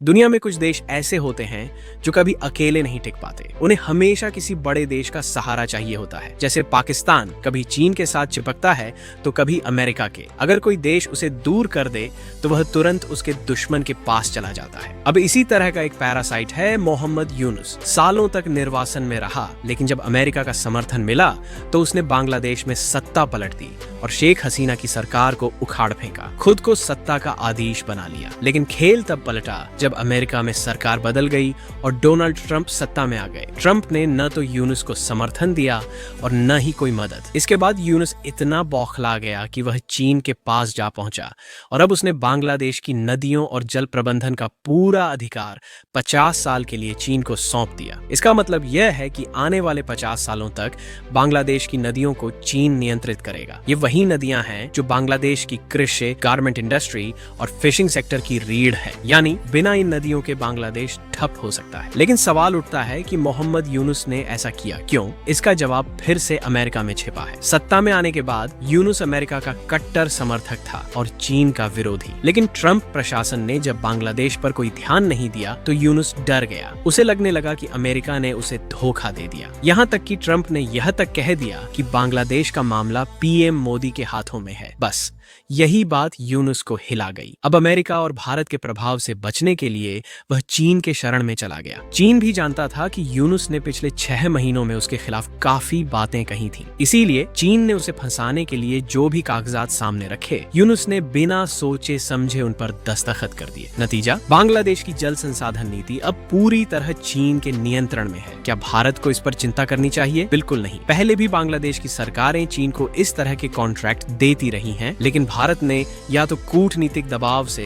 दुनिया में कुछ देश ऐसे होते हैं जो कभी अकेले नहीं टिक पाते। उन्हें हमेशा किसी बड़े देश का सहारा चाहिए होता है। जैसे पाकिस्तान कभी चीन के साथ चिपकता है तो कभी अमेरिका के। अगर कोई देश उसे दूर कर दे तो वह तुरंत उसके दुश्मन के पास चला जाता है। अब इसी तरह का एक पैरासाइट है मोहम्मद यूनुस। सालों तक निर्वासन में रहा, लेकिन जब अमेरिका का समर्थन मिला तो उसने बांग्लादेश में सत्ता पलट दी और शेख हसीना की सरकार को उखाड़ फेंका। खुद को सत्ता का आदीश बना लिया। लेकिन खेल तब पलटा जब अमेरिका में सरकार बदल गई और डोनाल्ड ट्रंप सत्ता में आ गए। ट्रंप ने न तो यूनुस को समर्थन दिया और न ही कोई मदद। इसके बाद यूनुस इतना बौखला गया कि वह चीन के पास जा पहुंचा और अब उसने बांग्लादेश की नदियों और जल प्रबंधन का पूरा अधिकार 50 साल के लिए चीन को सौंप दिया। इसका मतलब यह है कि आने वाले 50 सालों तक बांग्लादेश की नदियों को चीन नियंत्रित करेगा। ये वही नदियां हैं जो बांग्लादेश की कृषि, गारमेंट इंडस्ट्री और फिशिंग सेक्टर की रीढ़ है। यानी बिना इन नदियों के बांग्लादेश ठप हो सकता है। लेकिन सवाल उठता है कि मोहम्मद यूनुस ने ऐसा किया क्यों? इसका जवाब फिर से अमेरिका में छिपा है। सत्ता में आने के बाद यूनुस अमेरिका का कट्टर समर्थक था और चीन का विरोधी। लेकिन ट्रंप प्रशासन ने जब बांग्लादेश पर कोई ध्यान नहीं दिया तो यूनुस डर गया। उसे लगने लगा कि अमेरिका ने उसे धोखा दे दिया। यहाँ तक कि ट्रंप ने यह तक कह दिया कि बांग्लादेश का मामला पीएम मोदी के हाथों में है। बस यही बात यूनुस को हिला गई। अब अमेरिका और भारत के प्रभाव से बचने के लिए वह चीन के शरण में चला गया। चीन भी जानता था कि यूनुस ने पिछले 6 महीनों में उसके खिलाफ काफी बातें कही थीं। इसीलिए चीन ने उसे फंसाने के लिए जो भी कागजात सामने रखे, यूनुस ने बिना सोचे समझे उन पर दस्तखत कर दिए। नतीजा, बांग्लादेश की जल संसाधन नीति अब पूरी तरह चीन के नियंत्रण में है। क्या भारत को इस पर चिंता करनी चाहिए? बिल्कुल नहीं। पहले भी बांग्लादेश की सरकारें चीन को इस तरह के कॉन्ट्रैक्ट देती रही हैं, लेकिन भारत ने या तो कूटनीतिक दबाव से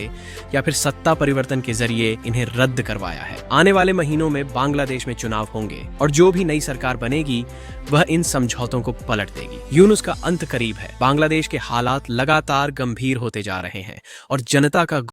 या फिर सत्ता परिवर्तन के जरिए इन्हें रद्द करवाया है। आने वाले महीनों में बांग्लादेश में चुनाव होंगे और जो भी नई सरकार बनेगी वह इन समझौतों को पलट देगी। यूनुस का अंत करीब है। बांग्लादेश के हालात लगातार गंभीर होते जा रहे हैं और जनता का